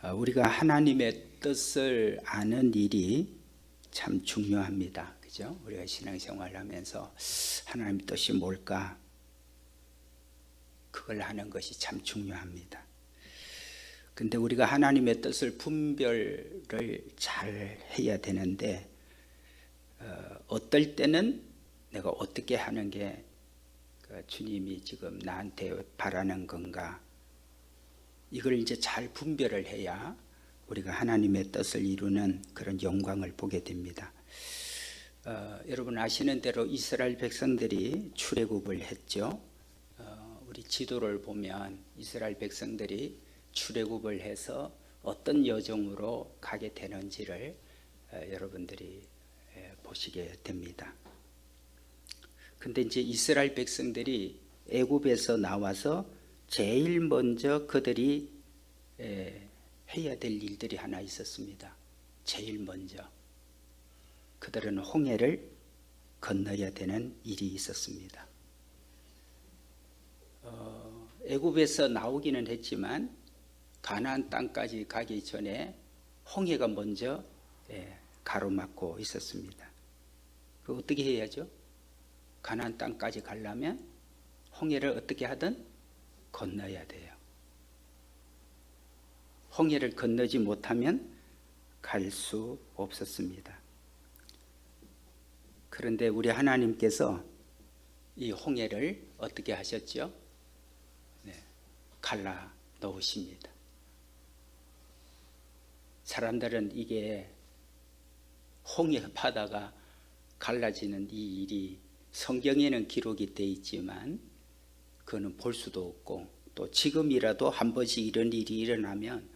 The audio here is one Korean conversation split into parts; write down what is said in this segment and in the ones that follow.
우리가 하나님의 뜻을 아는 일이 참 중요합니다. 그죠? 우리가 신앙생활을 하면서 하나님의 뜻이 뭘까? 그걸 하는 것이 참 중요합니다. 근데 우리가 하나님의 뜻을 분별을 잘 해야 되는데 어떨 때는 내가 어떻게 하는 게 주님이 지금 나한테 바라는 건가? 이걸 이제 잘 분별을 해야 우리가 하나님의 뜻을 이루는 그런 영광을 보게 됩니다. 여러분 아시는 대로 이스라엘 백성들이 출애굽을 했죠. 우리 지도를 보면 이스라엘 백성들이 출애굽을 해서 어떤 여정으로 가게 되는지를 여러분들이 보시게 됩니다. 근데 이제 이스라엘 백성들이 애굽에서 나와서 제일 먼저 그들이 해야 될 일들이 하나 있었습니다. 제일 먼저 그들은 홍해를 건너야 되는 일이 있었습니다. 애굽에서 나오기는 했지만 가나안 땅까지 가기 전에 홍해가 먼저 가로막고 있었습니다. 그 어떻게 해야죠? 가나안 땅까지 가려면 홍해를 어떻게 하든 건너야 돼요. 홍해를 건너지 못하면 갈 수 없었습니다. 그런데 우리 하나님께서 이 홍해를 어떻게 하셨죠? 갈라 놓으십니다. 사람들은 이게 홍해 바다가 갈라지는 이 일이 성경에는 기록이 되어 있지만 그거는 볼 수도 없고 또 지금이라도 한 번씩 이런 일이 일어나면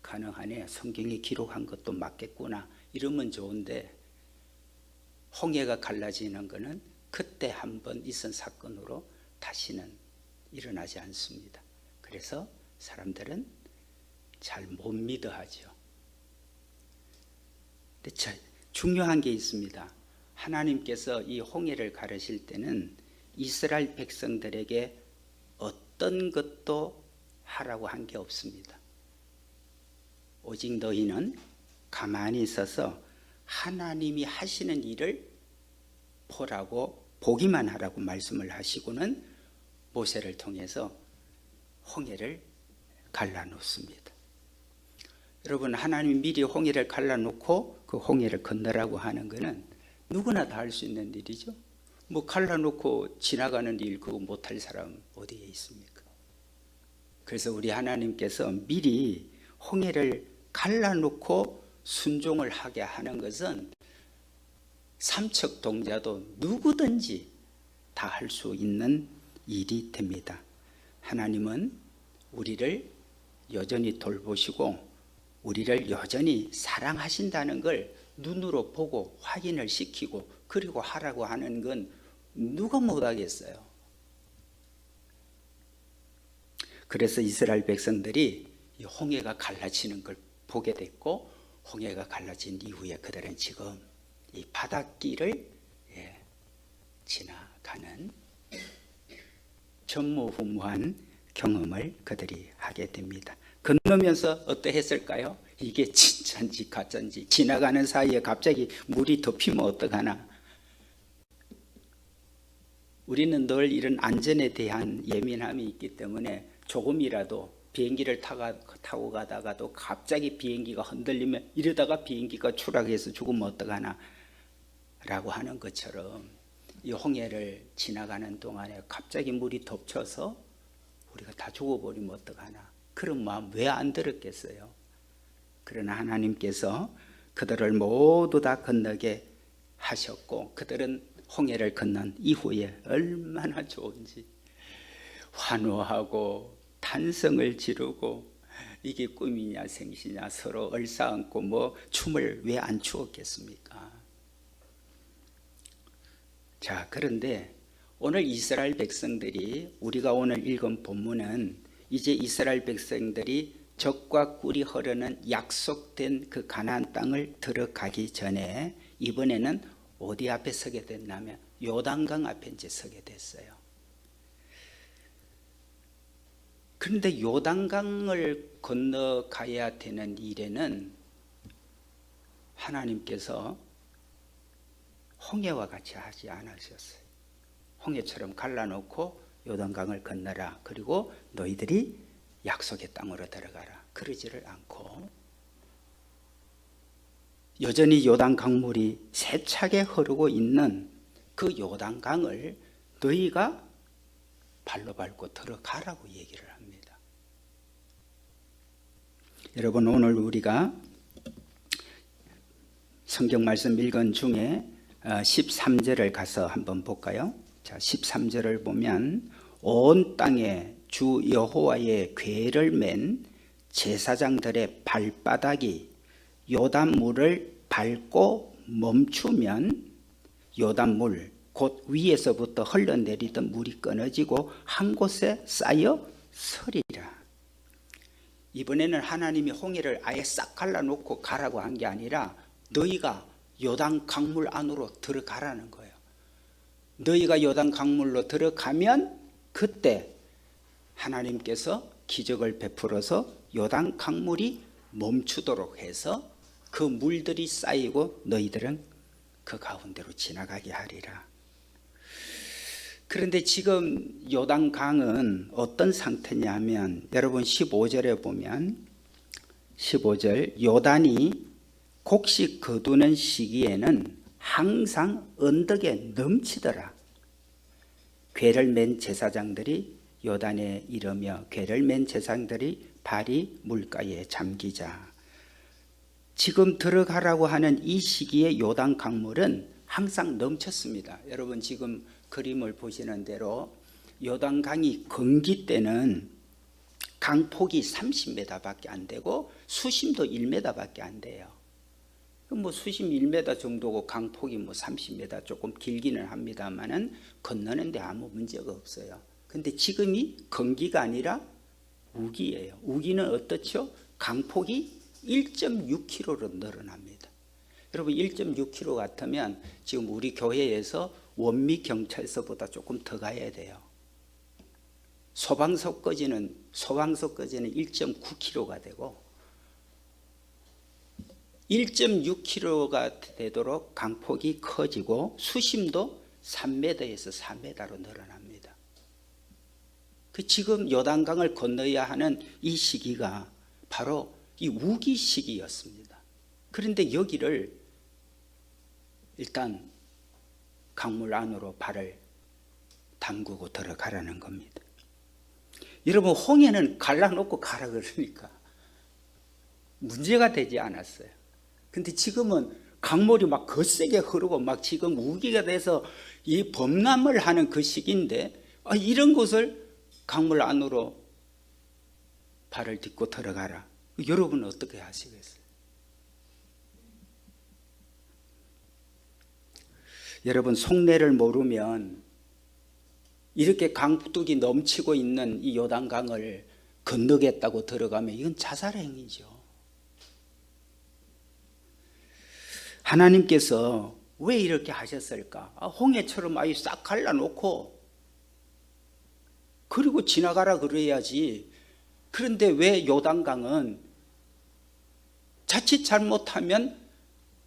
가능하네, 성경에 기록한 것도 맞겠구나 이러면 좋은데 홍해가 갈라지는 것은 그때 한 번 있은 사건으로 다시는 일어나지 않습니다. 그래서 사람들은 잘 못 믿어 하죠. 근데 중요한 게 있습니다. 하나님께서 이 홍해를 가르실 때는 이스라엘 백성들에게 어떤 것도 하라고 한 게 없습니다. 오직 너희는 가만히 있어서 하나님이 하시는 일을 보라고, 보기만 하라고 말씀을 하시고는 모세를 통해서 홍해를 갈라놓습니다. 여러분, 하나님이 미리 홍해를 갈라놓고 그 홍해를 건너라고 하는 것은 누구나 다 할 수 있는 일이죠. 뭐 갈라놓고 지나가는 일 그거 못할 사람 어디에 있습니까? 그래서 우리 하나님께서 미리 홍해를 갈라놓고 순종을 하게 하는 것은 삼척 동자도 누구든지 다 할 수 있는 일이 됩니다. 하나님은 우리를 여전히 돌보시고 우리를 여전히 사랑하신다는 걸 눈으로 보고 확인을 시키고 그리고 하라고 하는 건 누가 못하겠어요. 그래서 이스라엘 백성들이 이 홍해가 갈라지는 걸 보게 됐고 홍해가 갈라진 이후에 그들은 지금 이 바닷길을 지나가는 전무후무한 경험을 그들이 하게 됩니다. 건너면서 어떠했을까요? 이게 진짜인지 가짜인지 지나가는 사이에 갑자기 물이 덮이면 어떡하나. 우리는 늘 이런 안전에 대한 예민함이 있기 때문에 조금이라도 비행기를 타고 가다가도 갑자기 비행기가 흔들리면 이러다가 비행기가 추락해서 죽으면 어떡하나 라고 하는 것처럼 이 홍해를 지나가는 동안에 갑자기 물이 덮쳐서 우리가 다 죽어버리면 어떡하나, 그런 마음 왜 안 들었겠어요? 그러나 하나님께서 그들을 모두 다 건너게 하셨고 그들은 홍해를 건넌 이후에 얼마나 좋은지 환호하고 탄성을 지르고 이게 꿈이냐 생시냐 서로 얼싸안고 뭐 춤을 왜 안 추었겠습니까? 자, 그런데 오늘 이스라엘 백성들이, 우리가 오늘 읽은 본문은 이제 이스라엘 백성들이 젖과 꿀이 흐르는 약속된 그 가나안 땅을 들어가기 전에 이번에는 어디 앞에 서게 됐냐면 요단강 앞에 이제 서게 됐어요. 그런데 요단강을 건너가야 되는 일에는 하나님께서 홍해와 같이 하지 않으셨어요. 홍해처럼 갈라놓고 요단강을 건너라. 그리고 너희들이 약속의 땅으로 들어가라. 그러지를 않고 여전히 요단 강물이 세차게 흐르고 있는 그 요단 강을 너희가 발로 밟고 들어가라고 얘기를 합니다. 여러분, 오늘 우리가 성경 말씀 읽은 중에 13절을 가서 한번 볼까요? 자, 13절을 보면 온 땅에 주 여호와의 궤를 맨 제사장들의 발바닥이 요단물을 밟고 멈추면 요단물 곧 위에서부터 흘러내리던 물이 끊어지고 한 곳에 쌓여 서리라. 이번에는 하나님이 홍해를 아예 싹 갈라놓고 가라고 한 게 아니라 너희가 요단 강물 안으로 들어가라는 거예요. 너희가 요단 강물로 들어가면 그때 하나님께서 기적을 베풀어서 요단 강물이 멈추도록 해서 그 물들이 쌓이고 너희들은 그 가운데로 지나가게 하리라. 그런데 지금 요단강은 어떤 상태냐면 여러분 15절에 보면 15절 요단이 곡식 거두는 시기에는 항상 언덕에 넘치더라. 궤를 맨 제사장들이 요단에 이르며 궤를 맨 제사장들이 발이 물가에 잠기자. 지금 들어가라고 하는 이 시기에 요단 강물은 항상 넘쳤습니다. 여러분 지금 그림을 보시는 대로 요단강이 건기 때는 강폭이 30m밖에 안 되고 수심도 1m밖에 안 돼요. 뭐 수심 1m 정도고 강폭이 뭐 30m 조금 길기는 합니다만은 건너는데 아무 문제가 없어요. 근데 지금이 건기가 아니라 우기예요. 우기는 어떻죠? 강폭이 1.6km로 늘어납니다. 여러분 1.6km 같으면 지금 우리 교회에서 원미경찰서보다 조금 더 가야 돼요. 소방서까지는 1.9km가 되고 1.6km가 되도록 강폭이 커지고 수심도 3m에서 4m로 늘어납니다. 그 지금 요단강을 건너야 하는 이 시기가 바로 이 우기 시기였습니다. 그런데 여기를 일단 강물 안으로 발을 담그고 들어가라는 겁니다. 여러분 홍해는 갈라놓고 가라 그러니까 문제가 되지 않았어요. 근데 지금은 강물이 막 거세게 흐르고 막 지금 우기가 돼서 이 범람을 하는 그 시기인데 이런 곳을 강물 안으로 발을 딛고 들어가라. 여러분은 어떻게 하시겠어요? 여러분 속내를 모르면 이렇게 강둑이 넘치고 있는 이 요단강을 건너겠다고 들어가면 이건 자살행위죠. 하나님께서 왜 이렇게 하셨을까? 홍해처럼 아예 싹 갈라놓고 그리고 지나가라 그래야지. 그런데 왜 요단강은 자칫 잘못하면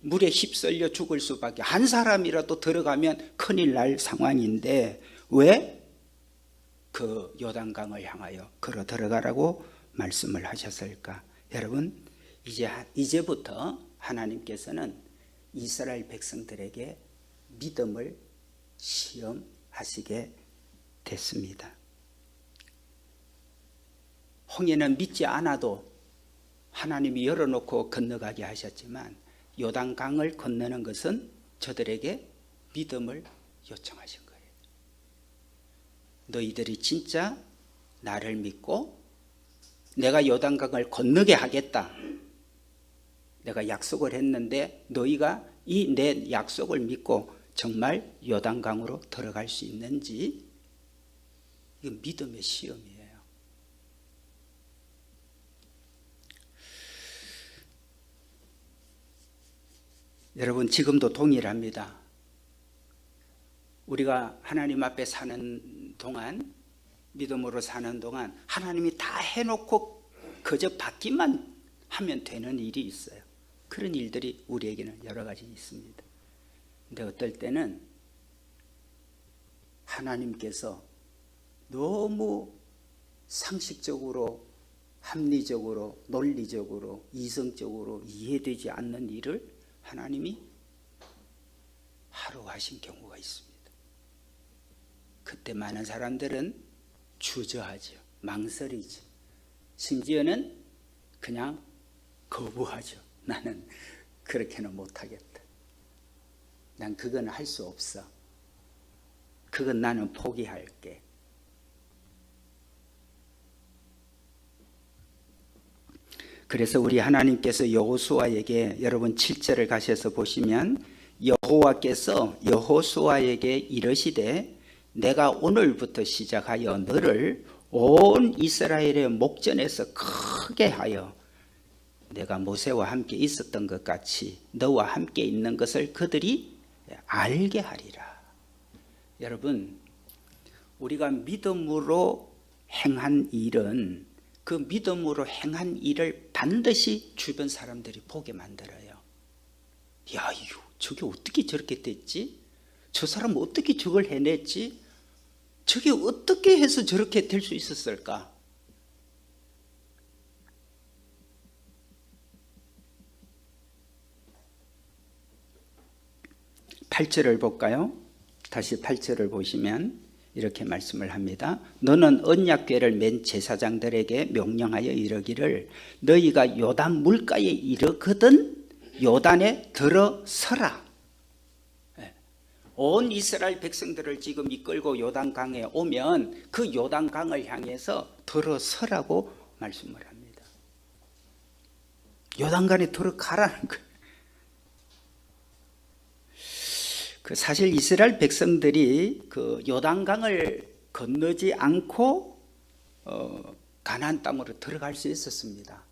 물에 휩쓸려 죽을 수밖에, 한 사람이라도 들어가면 큰일 날 상황인데 왜 그 요단강을 향하여 걸어 들어가라고 말씀을 하셨을까? 여러분 이제부터 하나님께서는 이스라엘 백성들에게 믿음을 시험하시게 됐습니다. 홍해는 믿지 않아도 하나님이 열어놓고 건너가게 하셨지만 요단강을 건너는 것은 저들에게 믿음을 요청하신 거예요. 너희들이 진짜 나를 믿고 내가 요단강을 건너게 하겠다. 내가 약속을 했는데 너희가 이 내 약속을 믿고 정말 요단강으로 들어갈 수 있는지, 이건 믿음의 시험이에요. 여러분 지금도 동일합니다. 우리가 하나님 앞에 사는 동안 믿음으로 사는 동안 하나님이 다 해놓고 그저 받기만 하면 되는 일이 있어요. 그런 일들이 우리에게는 여러 가지 있습니다. 근데 어떨 때는 하나님께서 너무 상식적으로, 합리적으로, 논리적으로, 이성적으로 이해되지 않는 일을 하나님이 하러 하신 경우가 있습니다. 그때 많은 사람들은 주저하죠. 망설이죠. 심지어는 그냥 거부하죠. 나는 그렇게는 못하겠다. 난 그건 할 수 없어. 그건 나는 포기할게. 그래서 우리 하나님께서 여호수아에게, 여러분 7절을 가셔서 보시면 여호와께서 여호수아에게 이르시되 내가 오늘부터 시작하여 너를 온 이스라엘의 목전에서 크게 하여 내가 모세와 함께 있었던 것 같이 너와 함께 있는 것을 그들이 알게 하리라. 여러분, 우리가 믿음으로 행한 일은 그 믿음으로 행한 일을 반드시 주변 사람들이 보게 만들어요. 야, 이거 저게 어떻게 저렇게 됐지? 저 사람 어떻게 저걸 해냈지? 저게 어떻게 해서 저렇게 될 수 있었을까? (8절을) 볼까요? 다시 8절을 보시면 이렇게 말씀을 합니다. 너는 언약궤를 맨 제사장들에게 명령하여 이르기를 너희가 요단 물가에 이르거든 요단에 들어서라. 온 이스라엘 백성들을 지금 이끌고 요단강에 오면 그 요단강을 향해서 들어서라고 말씀을 합니다. 요단강에 들어가라는 거예요. 사실 이스라엘 백성들이 그 요단강을 건너지 않고 가나안 땅으로 들어갈 수 있었습니다.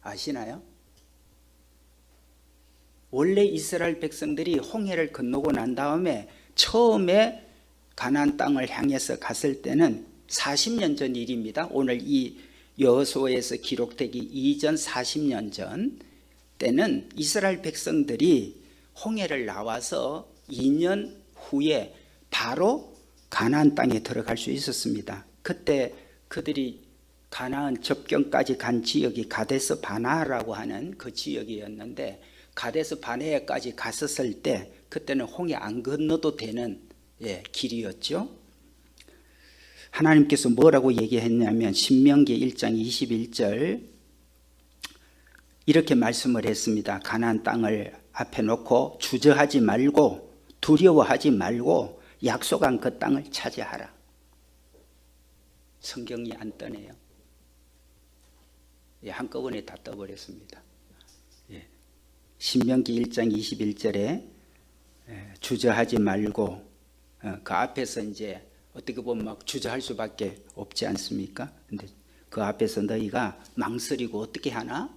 아시나요? 원래 이스라엘 백성들이 홍해를 건너고 난 다음에 처음에 가나안 땅을 향해서 갔을 때는 40년 전 일입니다. 오늘 이 여호수아에서 기록되기 이전 40년 전 때는 이스라엘 백성들이 홍해를 나와서 2년 후에 바로 가나안 땅에 들어갈 수 있었습니다. 그때 그들이 가나안 접경까지 간 지역이 가데스 바네아라고 하는 그 지역이었는데 가데스 바네아까지 갔었을 때 그때는 홍해 안 건너도 되는 길이었죠. 하나님께서 뭐라고 얘기했냐면 신명기 1장 21절 이렇게 말씀을 했습니다. 가나안 땅을 앞에 놓고 주저하지 말고 두려워하지 말고 약속한 그 땅을 차지하라. 성경이 안 떠네요. 한꺼번에 다 떠버렸습니다. 신명기 1장 21절에 주저하지 말고 그 앞에서 이제 어떻게 보면 막 주저할 수밖에 없지 않습니까? 근데 그 앞에서 너희가 망설이고 어떻게 하나?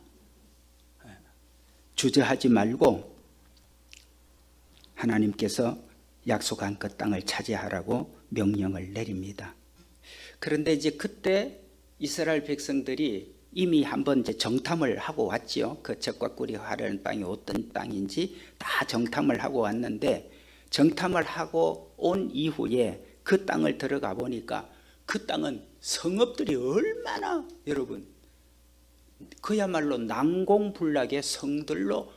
주저하지 말고 하나님께서 약속한 그 땅을 차지하라고 명령을 내립니다. 그런데 이제 그때 이스라엘 백성들이 이미 한번 이제 정탐을 하고 왔죠. 그 젖과 꿀이 흐르는 땅이 어떤 땅인지 다 정탐을 하고 왔는데 정탐을 하고 온 이후에 그 땅을 들어가 보니까 그 땅은 성읍들이 얼마나 여러분 그야말로 난공불락의 성들로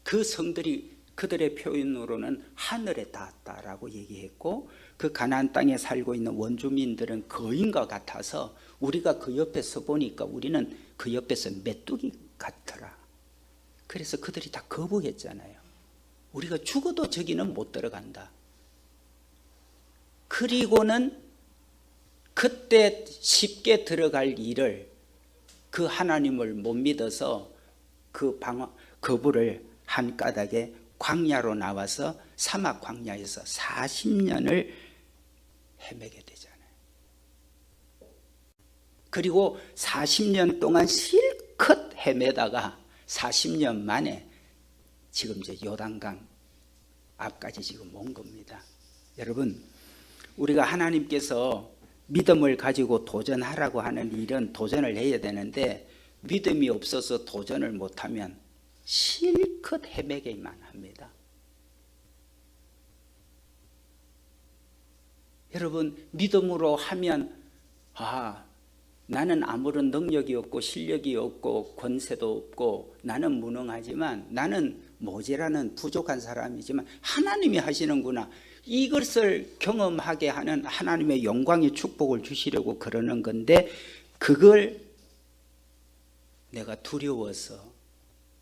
그 성들이 그들의 표현으로는 하늘에 닿았다라고 얘기했고 그 가나안 땅에 살고 있는 원주민들은 거인과 같아서 우리가 그 옆에 서 보니까 우리는 그 옆에서 메뚜기 같더라. 그래서 그들이 다 거부했잖아요. 우리가 죽어도 저기는 못 들어간다. 그리고는 그때 쉽게 들어갈 일을 그 하나님을 못 믿어서 그 거부를 한 까닭에 광야로 나와서 사막 광야에서 40년을 헤매게 되잖아요. 그리고 40년 동안 실컷 헤매다가 40년 만에 지금 이제 요단강 앞까지 지금 온 겁니다. 여러분, 우리가 하나님께서 믿음을 가지고 도전하라고 하는 일은 도전을 해야 되는데 믿음이 없어서 도전을 못하면 실컷 헤매기만 합니다. 여러분, 믿음으로 하면 나는 아무런 능력이 없고 실력이 없고 권세도 없고 나는 무능하지만 나는 모자라는 부족한 사람이지만 하나님이 하시는구나, 이것을 경험하게 하는 하나님의 영광의 축복을 주시려고 그러는 건데, 그걸 내가 두려워서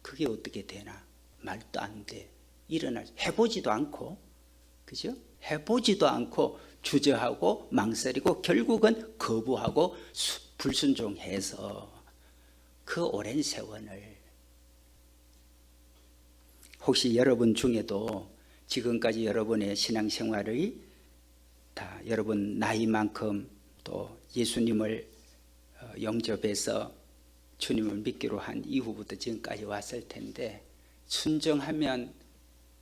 그게 어떻게 되나, 말도 안 돼, 해보지도 않고, 그죠? 해보지도 않고 주저하고 망설이고 결국은 거부하고 불순종해서 그 오랜 세월을, 혹시 여러분 중에도 지금까지 여러분의 신앙생활의 다 여러분 나이만큼 또 예수님을 영접해서 주님을 믿기로 한 이후부터 지금까지 왔을 텐데, 순종하면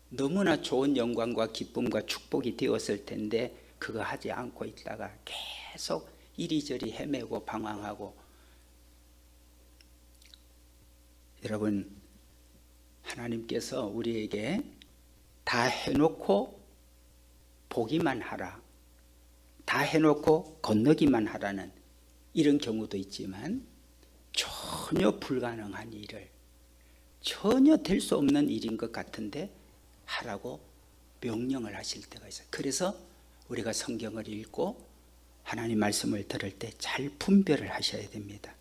너무나 좋은 영광과 기쁨과 축복이 되었을 텐데 그거 하지 않고 있다가 계속 이리저리 헤매고 방황하고, 여러분, 하나님께서 우리에게 다 해놓고 보기만 하라, 다 해놓고 건너기만 하라는 이런 경우도 있지만, 전혀 불가능한 일을, 전혀 될 수 없는 일인 것 같은데 하라고 명령을 하실 때가 있어요. 그래서 우리가 성경을 읽고 하나님 말씀을 들을 때 잘 분별을 하셔야 됩니다.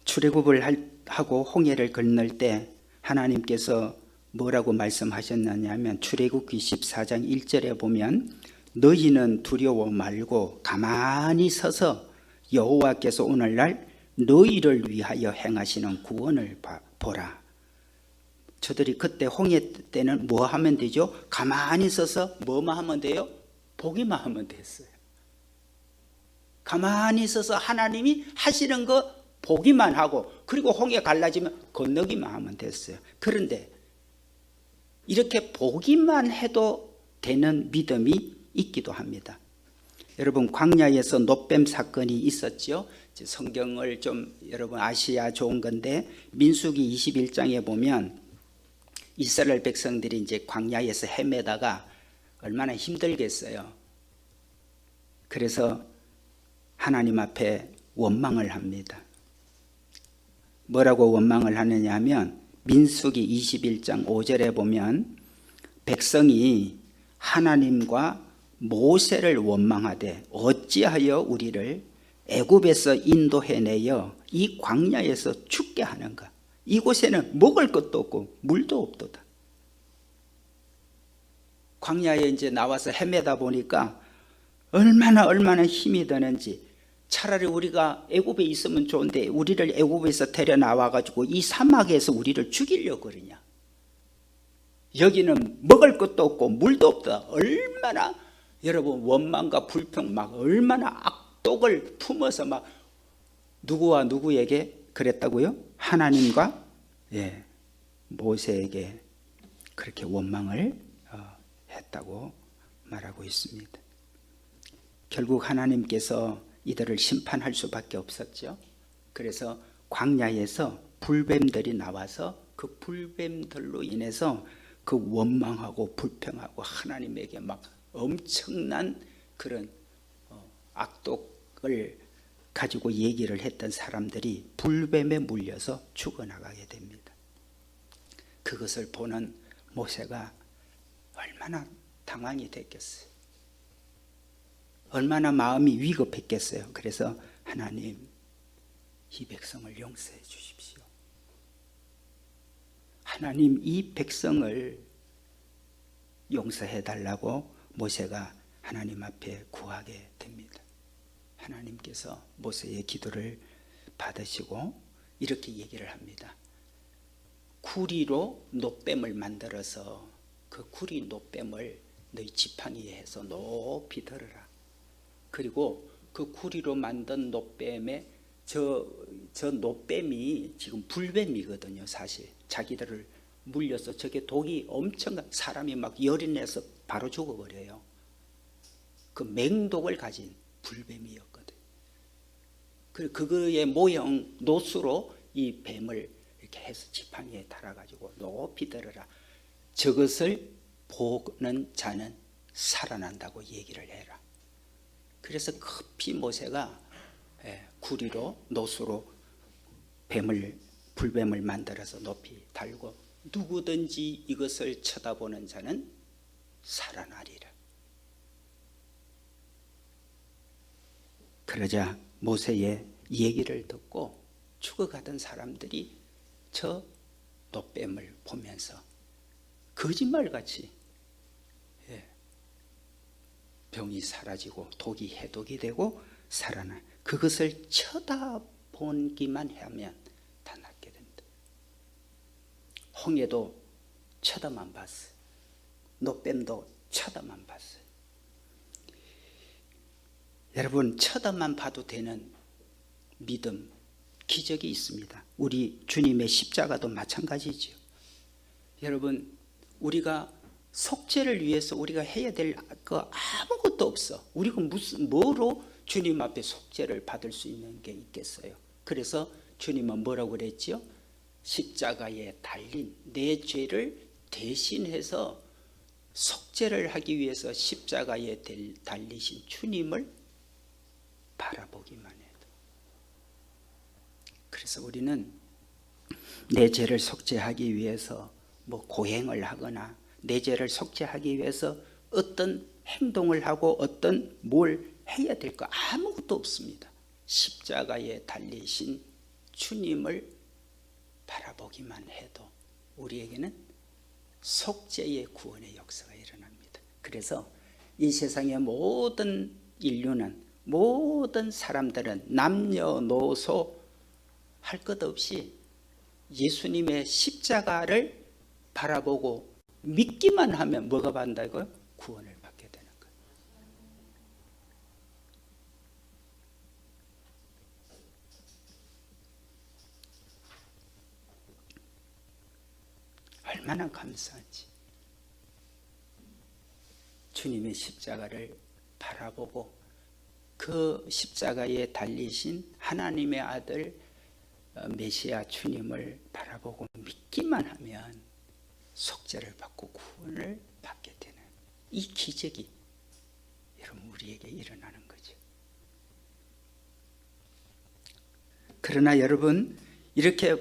출애굽을 하고 홍해를 건널 때 하나님께서 뭐라고 말씀하셨느냐 하면, 출애굽기 14장 1절에 보면 너희는 두려워 말고 가만히 서서 여호와께서 오늘날 너희를 위하여 행하시는 구원을 보라. 저들이 그때 홍해 때는 뭐 하면 되죠? 가만히 서서 뭐만 하면 돼요? 보기만 하면 됐어요. 가만히 서서 하나님이 하시는 거 보기만 하고, 그리고 홍해 갈라지면 건너기만 하면 됐어요. 그런데 이렇게 보기만 해도 되는 믿음이 있기도 합니다. 여러분, 광야에서 놋뱀 사건이 있었죠. 성경을 좀 여러분 아시야 좋은 건데, 민수기 21장에 보면 이스라엘 백성들이 이제 광야에서 헤매다가 얼마나 힘들겠어요. 그래서 하나님 앞에 원망을 합니다. 뭐라고 원망을 하느냐 하면, 민수기 21장 5절에 보면 백성이 하나님과 모세를 원망하되 어찌하여 우리를 애굽에서 인도해내어 이 광야에서 죽게 하는가? 이곳에는 먹을 것도 없고 물도 없도다. 광야에 이제 나와서 헤매다 보니까 얼마나 힘이 드는지, 차라리 우리가 애굽에 있으면 좋은데 우리를 애굽에서 데려 나와 가지고 이 사막에서 우리를 죽이려고 그러냐? 여기는 먹을 것도 없고 물도 없다. 얼마나 여러분 원망과 불평, 막 얼마나 악독을 품어서 막 누구와 누구에게 그랬다고요? 하나님과 모세에게 그렇게 원망을 했다고 말하고 있습니다. 결국 하나님께서 이들을 심판할 수밖에 없었죠. 그래서 광야에서 불뱀들이 나와서 그 불뱀들로 인해서 그 원망하고 불평하고 하나님에게 막 엄청난 그런 악독을 가지고 얘기를 했던 사람들이 불뱀에 물려서 죽어나가게 됩니다. 그것을 보는 모세가 얼마나 당황이 됐겠어요. 얼마나 마음이 위급했겠어요. 그래서 하나님, 이 백성을 용서해 주십시오. 하나님, 이 백성을 용서해 달라고 모세가 하나님 앞에 구하게 됩니다. 하나님께서 모세의 기도를 받으시고 이렇게 얘기를 합니다. 구리로 놋뱀을 만들어서 그 구리 놋뱀을 너희 지팡이에 해서 높이 들어라. 그리고 그 구리로 만든 놋뱀에 저 놋뱀이 지금 불뱀이거든요. 사실 자기들을 물려서 저게 독이 엄청난, 사람이 막 열이 내서 바로 죽어버려요. 그 맹독을 가진 불뱀이었거든. 그거의 모형 노수로 이 뱀을 이렇게 해서 지팡이 위에 달아가지고 높이 들어라. 저것을 보는 자는 살아난다고 얘기를 해라. 그래서 급히 모세가 구리로 노수로 불뱀을 만들어서 높이 달고 누구든지 이것을 쳐다보는 자는 살아나리라. 그러자 모세의 얘기를 듣고 죽어가던 사람들이 저 노뱀을 보면서 거짓말같이 병이 사라지고 독이 해독이 되고 살아나. 그것을 쳐다보기만 하면 다 낫게 된다. 홍해도 쳐다만 봤어요. 노뱀도 쳐다만 봤어요. 여러분, 쳐다만 봐도 되는 믿음, 기적이 있습니다. 우리 주님의 십자가도 마찬가지죠. 여러분, 우리가 속죄를 위해서 우리가 해야 될 거 아무것도 없어. 우리가 뭐로 주님 앞에 속죄를 받을 수 있는 게 있겠어요? 그래서 주님은 뭐라고 그랬죠? 십자가에 달린 내 죄를 대신해서 속죄를 하기 위해서 십자가에 달리신 주님을 바라보기만 해도. 그래서 우리는 내 죄를 속죄하기 위해서 뭐 고행을 하거나 내 죄를 속죄하기 위해서 어떤 행동을 하고 어떤 뭘 해야 될 거 아무것도 없습니다. 십자가에 달리신 주님을 바라보기만 해도 우리에게는 속죄의 구원의 역사가 일어납니다. 그래서 이 세상의 모든 인류는, 모든 사람들은 남녀노소 할 것 없이 예수님의 십자가를 바라보고 믿기만 하면 뭐가 받는다고요? 구원을 받게 되는 거예요. 얼마나 감사한지. 주님의 십자가를 바라보고 그 십자가에 달리신 하나님의 아들 메시아 주님을 바라보고 믿기만 하면 속죄를 받고 구원을 받게 되는 이 기적이 여러분 우리에게 일어나는 거죠. 그러나 여러분, 이렇게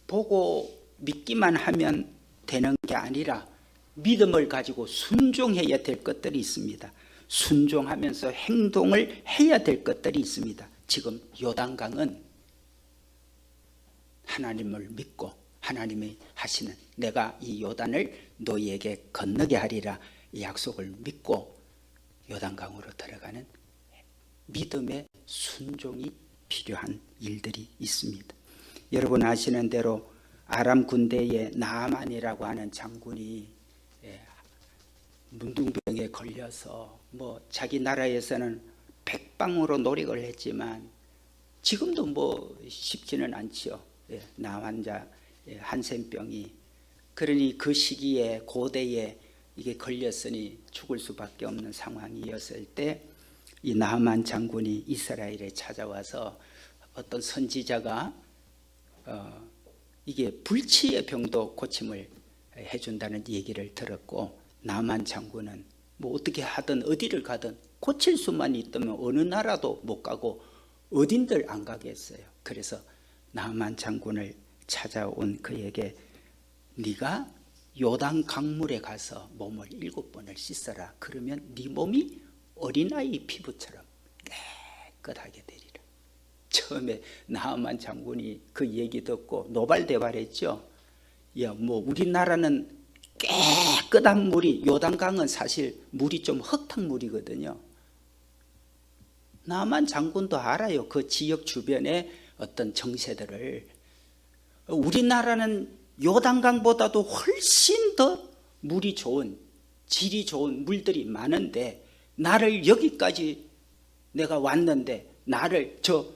보고 믿기만 하면 되는 게 아니라 믿음을 가지고 순종해야 될 것들이 있습니다. 순종하면서 행동을 해야 될 것들이 있습니다. 지금 요단강은 하나님을 믿고 하나님이 하시는 내가 이 요단을 너희에게 건너게 하리라 이 약속을 믿고 요단강으로 들어가는 믿음의 순종이 필요한 일들이 있습니다. 여러분 아시는 대로 아람 군대의 나아만이라고 하는 장군이 문둥병에 걸려서 뭐 자기 나라에서는 백방으로 노력을 했지만 지금도 뭐 쉽지는 않죠. 나환자 한센병이. 그러니 그 시기에 고대에 이게 걸렸으니 죽을 수밖에 없는 상황이었을 때 이 나만 장군이 이스라엘에 찾아와서 어떤 선지자가 이게 불치의 병도 고침을 해준다는 얘기를 들었고, 나만 장군은 뭐 어떻게 하든 어디를 가든 고칠 수만 있다면 어느 나라도 못 가고 어딘들 안 가겠어요. 그래서 나만 장군을 찾아온 그에게 네가 요단 강물에 가서 몸을 7번을 씻어라. 그러면 네 몸이 어린아이 피부처럼 깨끗하게 되리라. 처음에 나만 장군이 그 얘기 듣고 노발대발했죠. 야, 뭐 우리나라는 깨끗한 물이, 요단강은 사실 물이 좀 흙탕물이거든요. 나만 장군도 알아요. 그 지역 주변의 어떤 정세들을. 우리나라는 요단강보다도 훨씬 더 물이 좋은, 질이 좋은 물들이 많은데 나를 여기까지 내가 왔는데 나를 저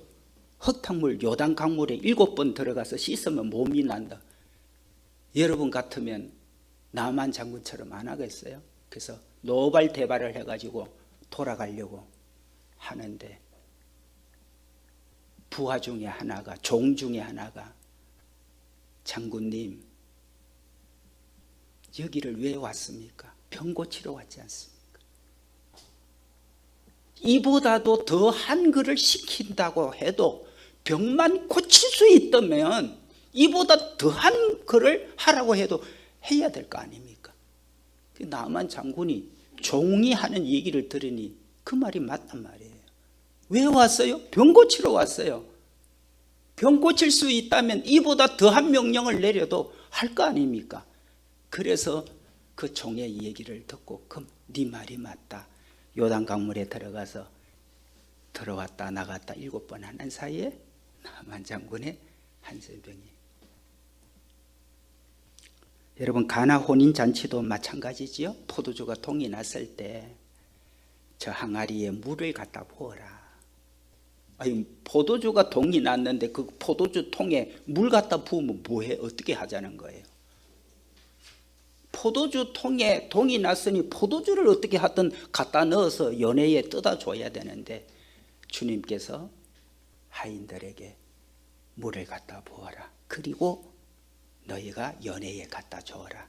흙탕물 요단강물에 7번 들어가서 씻으면 몸이 난다. 여러분 같으면 나만 장군처럼 안 하겠어요? 그래서 노발대발을 해가지고 돌아가려고 하는데 부하 중에 하나가, 종 중에 하나가, 장군님 여기를 왜 왔습니까? 병 고치러 왔지 않습니까? 이보다도 더한 글을 시킨다고 해도 병만 고칠 수 있다면 이보다 더한 글을 하라고 해도 해야 될 거 아닙니까? 나만 장군이 종이 하는 얘기를 들으니 그 말이 맞단 말이에요. 왜 왔어요? 병 고치러 왔어요. 병 고칠 수 있다면 이보다 더한 명령을 내려도 할 거 아닙니까? 그래서 그 종의 얘기를 듣고 그럼 네 말이 맞다. 요단 강물에 들어가서 들어왔다 나갔다 7번 하는 사이에 나만 장군의 한센병이. 여러분 가나 혼인잔치도 마찬가지지요. 포도주가 동이 났을 때 저 항아리에 물을 갖다 부어라. 아니 포도주가 동이 났는데 그 포도주 통에 물 갖다 부으면 뭐해? 어떻게 하자는 거예요? 포도주 통에 동이 났으니 포도주를 어떻게 하든 갖다 넣어서 연회에 떠다 줘야 되는데 주님께서 하인들에게 물을 갖다 부어라. 그리고 너희가 연회에 갖다 줘라.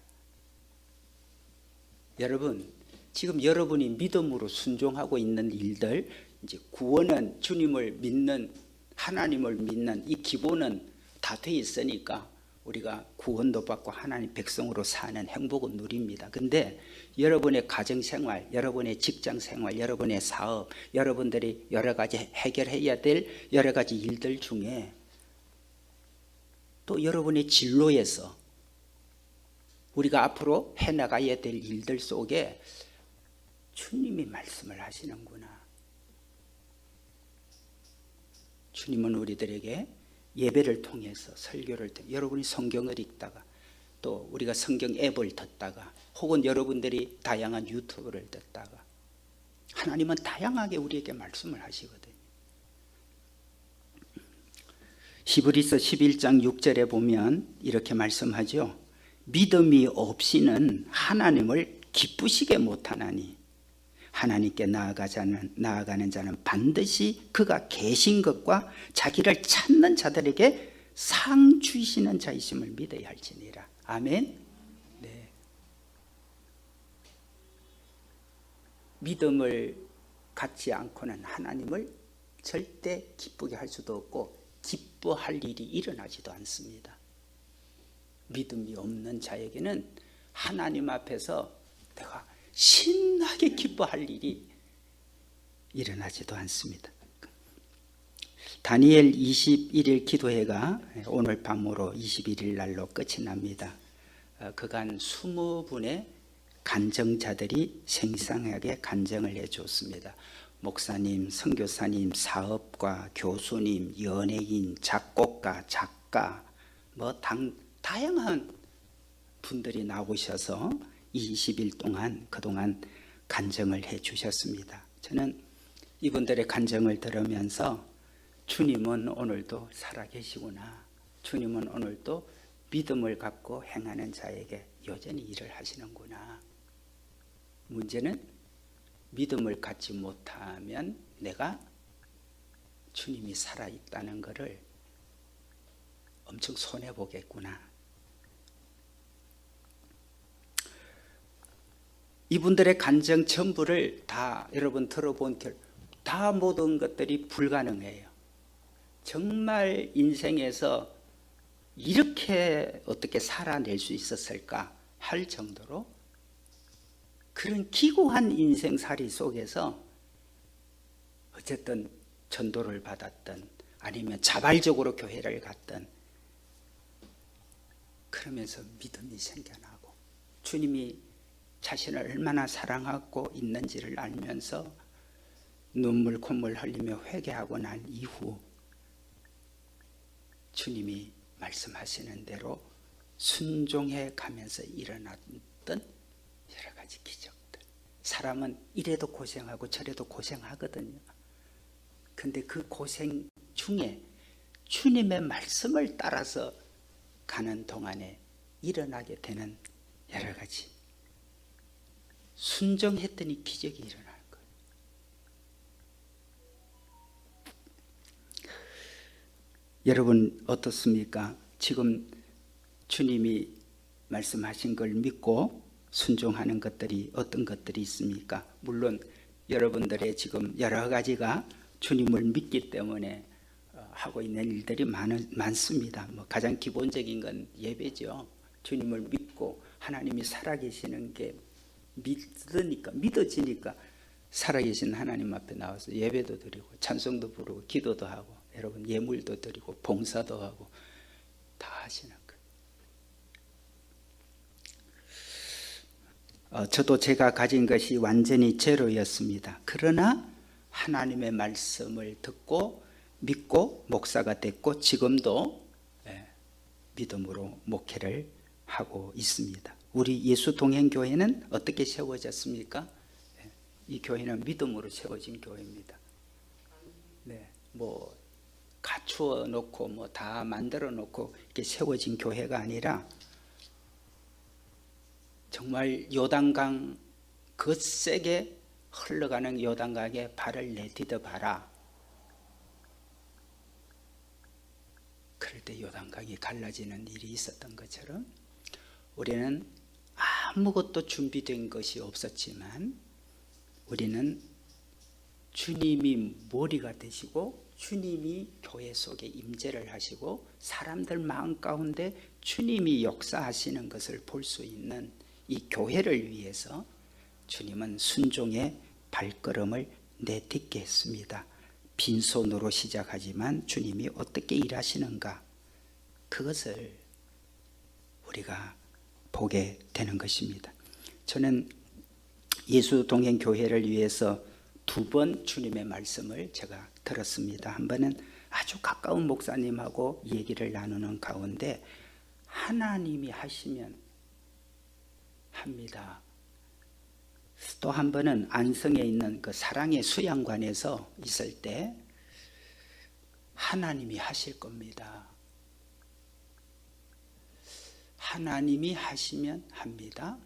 여러분 지금 여러분이 믿음으로 순종하고 있는 일들, 이제 구원은 주님을 믿는, 하나님을 믿는 이 기본은 다 돼 있으니까 우리가 구원도 받고 하나님 백성으로 사는 행복은 누립니다. 근데 여러분의 가정생활, 여러분의 직장생활, 여러분의 사업, 여러분들이 여러 가지 해결해야 될 여러 가지 일들 중에 또 여러분의 진로에서 우리가 앞으로 해나가야 될 일들 속에 주님이 말씀을 하시는구나. 주님은 우리들에게 예배를 통해서 설교를 통해서 여러분이 성경을 읽다가 또 우리가 성경 앱을 듣다가 혹은 여러분들이 다양한 유튜브를 듣다가 하나님은 다양하게 우리에게 말씀을 하시거든요. 히브리서 11장 6절에 보면 이렇게 말씀하죠. 믿음이 없이는 하나님을 기쁘시게 못하나니 하나님께 나아가는 자는 반드시 그가 계신 것과 자기를 찾는 자들에게 상 주시는 자이심을 믿어야 할지니라. 아멘. 네. 믿음을 갖지 않고는 하나님을 절대 기쁘게 할 수도 없고 기뻐할 일이 일어나지도 않습니다. 믿음이 없는 자에게는 하나님 앞에서 내가 신나게 기뻐할 일이 일어나지도 않습니다. 다니엘 21일 기도회가 오늘 밤으로 21일 날로 끝이 납니다. 그간 20분의 간증자들이 생생하게 간증을 해주었습니다. 목사님, 선교사님, 사업가, 교수님, 연예인, 작곡가, 작가 다양한 분들이 나오셔서 20일 동안 그동안 간증을 해 주셨습니다. 저는 이분들의 간증을 들으면서 주님은 오늘도 살아계시구나. 주님은 오늘도 믿음을 갖고 행하는 자에게 여전히 일을 하시는구나. 문제는 믿음을 갖지 못하면 내가 주님이 살아있다는 것을 엄청 손해보겠구나. 이분들의 간증 전부를 다 여러분 들어본 다 모든 것들이 불가능해요. 정말 인생에서 이렇게 어떻게 살아낼 수 있었을까 할 정도로 그런 기구한 인생살이 속에서 어쨌든 전도를 받았던 아니면 자발적으로 교회를 갔던 그러면서 믿음이 생겨나고 주님이 자신을 얼마나 사랑하고 있는지를 알면서 눈물 콧물 흘리며 회개하고 난 이후 주님이 말씀하시는 대로 순종해 가면서 일어났던 여러 가지 기적들. 사람은 이래도 고생하고 저래도 고생하거든요. 근데 그 고생 중에 주님의 말씀을 따라서 가는 동안에 일어나게 되는 여러 가지 순종했더니 기적이 일어날 거예요. 여러분 어떻습니까? 지금 주님이 말씀하신 걸 믿고 순종하는 것들이 어떤 것들이 있습니까? 물론 여러분들의 지금 여러 가지가 주님을 믿기 때문에 하고 있는 일들이 많습니다. 가장 기본적인 건 예배죠. 주님을 믿고 하나님이 살아계시는 게 믿어지니까 살아계신 하나님 앞에 나와서 예배도 드리고 찬송도 부르고 기도도 하고 여러분 예물도 드리고 봉사도 하고 다 하시는 거예요. 저도 제가 가진 것이 완전히 제로였습니다. 그러나 하나님의 말씀을 듣고 믿고 목사가 됐고 지금도 믿음으로 목회를 하고 있습니다. 우리 예수동행교회는 어떻게 세워졌습니까? 이 교회는 믿음으로 세워진 교회입니다. 갖추어 놓고 다 만들어 놓고 이렇게 세워진 교회가 아니라 정말 요단강 거세게 흘러가는 요단강에 발을 내디뎌 봐라. 그럴 때 요단강이 갈라지는 일이 있었던 것처럼 우리는 아무것도 준비된 것이 없었지만 우리는 주님이 머리가 되시고 주님이 교회 속에 임재를 하시고 사람들 마음 가운데 주님이 역사하시는 것을 볼 수 있는 이 교회를 위해서 주님은 순종의 발걸음을 내딛게 했습니다. 빈손으로 시작하지만 주님이 어떻게 일하시는가 그것을 우리가 보게 되는 것입니다. 저는 예수동행교회를 위해서 2번 주님의 말씀을 제가 들었습니다. 한 번은 아주 가까운 목사님하고 얘기를 나누는 가운데 하나님이 하시면 합니다. 또 한 번은 안성에 있는 그 사랑의 수양관에서 있을 때 하나님이 하실 겁니다. 하나님이 하시면 합니다.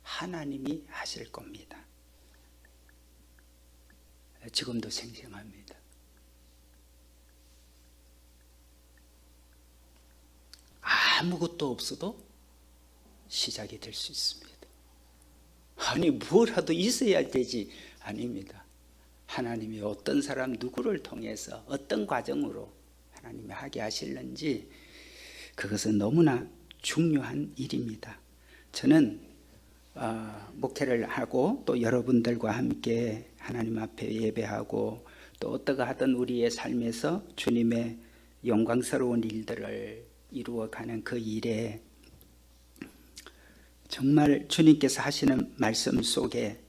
하나님이 하실 겁니다. 지금도 생생합니다. 아무것도 없어도 시작이 될 수 있습니다. 아니 뭐라도 있어야 되지. 아닙니다. 하나님이 어떤 사람 누구를 통해서 어떤 과정으로 하나님이 하게 하실는지 그것은 너무나 중요한 일입니다. 저는 목회를 하고 또 여러분들과 함께 하나님 앞에 예배하고 또 어떠가 하던 우리의 삶에서 주님의 영광스러운 일들을 이루어가는 그 일에 정말 주님께서 하시는 말씀 속에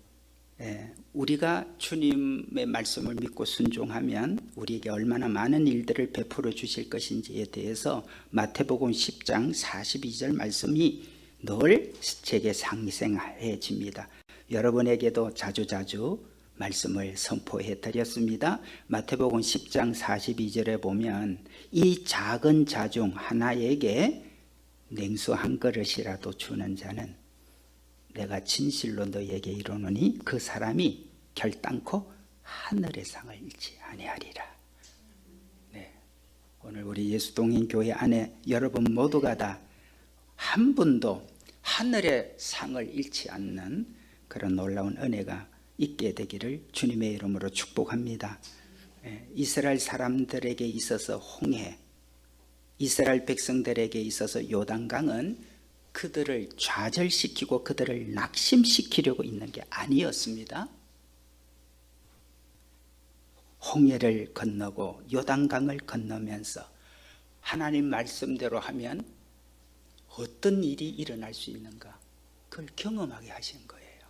우리가 주님의 말씀을 믿고 순종하면 우리에게 얼마나 많은 일들을 베풀어 주실 것인지에 대해서 마태복음 10장 42절 말씀이 늘 제게 상생해집니다. 여러분에게도 자주자주 말씀을 선포해 드렸습니다. 마태복음 10장 42절에 보면 이 작은 자 중 하나에게 냉수 한 그릇이라도 주는 자는 내가 진실로 너에게 이르노니 그 사람이 결단코 하늘의 상을 잃지 아니하리라. 오늘 우리 예수동행교회 안에 여러분 모두가 다 한 분도 하늘의 상을 잃지 않는 그런 놀라운 은혜가 있게 되기를 주님의 이름으로 축복합니다. 이스라엘 사람들에게 있어서 홍해, 이스라엘 백성들에게 있어서 요단강은 그들을 좌절시키고 그들을 낙심시키려고 있는 게 아니었습니다. 홍해를 건너고 요단강을 건너면서 하나님 말씀대로 하면 어떤 일이 일어날 수 있는가 그걸 경험하게 하신 거예요.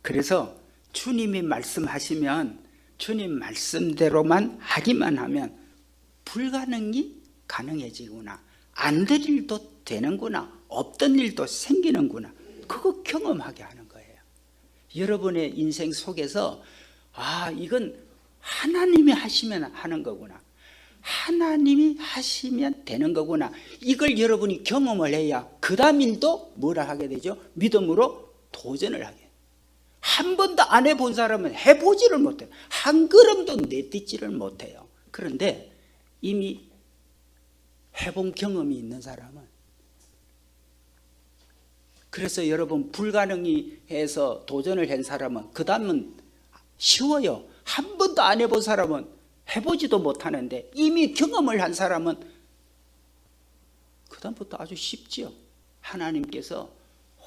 그래서 주님이 말씀하시면 주님 말씀대로만 하기만 하면 불가능이 가능해지구나, 안 될 일도 되는구나, 없던 일도 생기는구나, 그거 경험하게 하는 거예요. 여러분의 인생 속에서 이건 하나님이 하시면 하는 거구나, 하나님이 하시면 되는 거구나, 이걸 여러분이 경험을 해야 그 다음 일도 뭐라 하게 되죠? 믿음으로 도전을 하게. 한 번도 안 해본 사람은 해보지를 못해요. 한 걸음도 내딛지를 못해요. 그런데 이미 해본 경험이 있는 사람은, 그래서 여러분 불가능이 해서 도전을 한 사람은 그 다음은 쉬워요. 한 번도 안 해본 사람은 해보지도 못하는데 이미 경험을 한 사람은 그 다음부터 아주 쉽지요. 하나님께서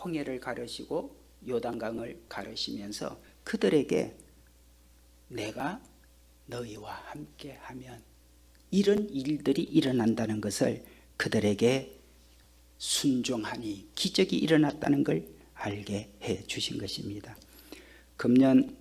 홍해를 가르시고 요단강을 가르시면서 그들에게 내가 너희와 함께 하면 이런 일들이 일어난다는 것을, 그들에게 순종하니 기적이 일어났다는 걸 알게 해 주신 것입니다. 금년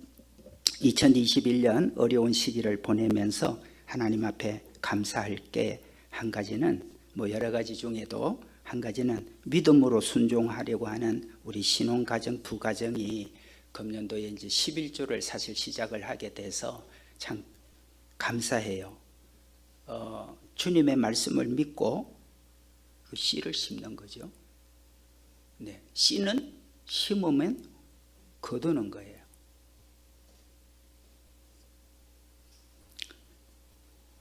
2021년 어려운 시기를 보내면서 하나님 앞에 감사할 게 한 가지는, 여러 가지 중에도 한 가지는 믿음으로 순종하려고 하는 우리 신혼가정 두 가정이 금년도에 이제 11조를 사실 시작을 하게 돼서 참 감사해요. 주님의 말씀을 믿고 그 씨를 심는 거죠. 네, 씨는 심으면 거두는 거예요.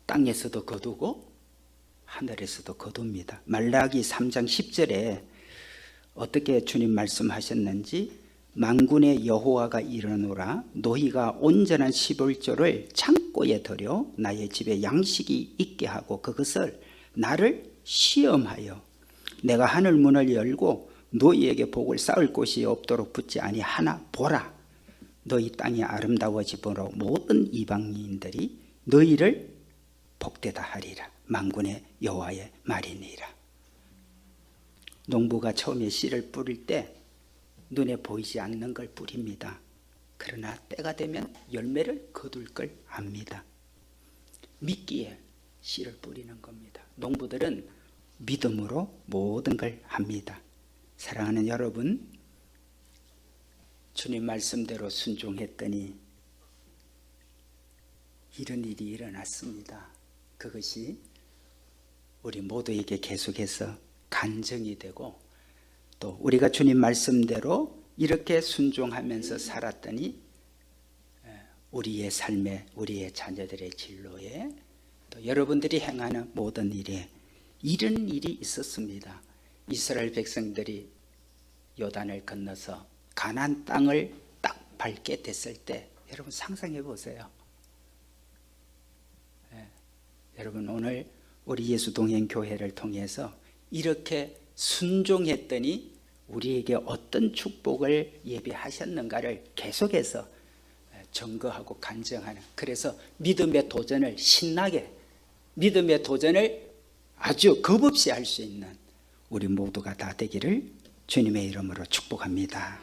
땅에서도 거두고 하늘에서도 거둡니다. 말라기 3장 10절에 어떻게 주님 말씀하셨는지, 만군의 여호와가 이르노라 너희가 온전한 11조를 창고에 들여 나의 집에 양식이 있게 하고 그것을 나를 시험하여 내가 하늘 문을 열고 너희에게 복을 쌓을 곳이 없도록 붙지 아니하나 보라, 너희 땅이 아름다워지므로 모든 이방인들이 너희를 복되다 하리라. 만군의 여호와의 말이니라. 농부가 처음에 씨를 뿌릴 때 눈에 보이지 않는 걸 뿌립니다. 그러나 때가 되면 열매를 거둘 걸 압니다. 믿기에 씨를 뿌리는 겁니다. 농부들은 믿음으로 모든 걸 합니다. 사랑하는 여러분, 주님 말씀대로 순종했더니 이런 일이 일어났습니다. 그것이 우리 모두에게 계속해서 간증이 되고, 또 우리가 주님 말씀대로 이렇게 순종하면서 살았더니 우리의 삶에, 우리의 자녀들의 진로에, 또 여러분들이 행하는 모든 일에 이런 일이 있었습니다. 이스라엘 백성들이 요단을 건너서 가나안 땅을 딱 밟게 됐을 때 여러분 상상해 보세요. 여러분 오늘 우리 예수동행교회를 통해서 이렇게 순종했더니 우리에게 어떤 축복을 예비하셨는가를 계속해서 증거하고 간증하는, 그래서 믿음의 도전을 신나게, 믿음의 도전을 아주 겁없이 할 수 있는 우리 모두가 다 되기를 주님의 이름으로 축복합니다.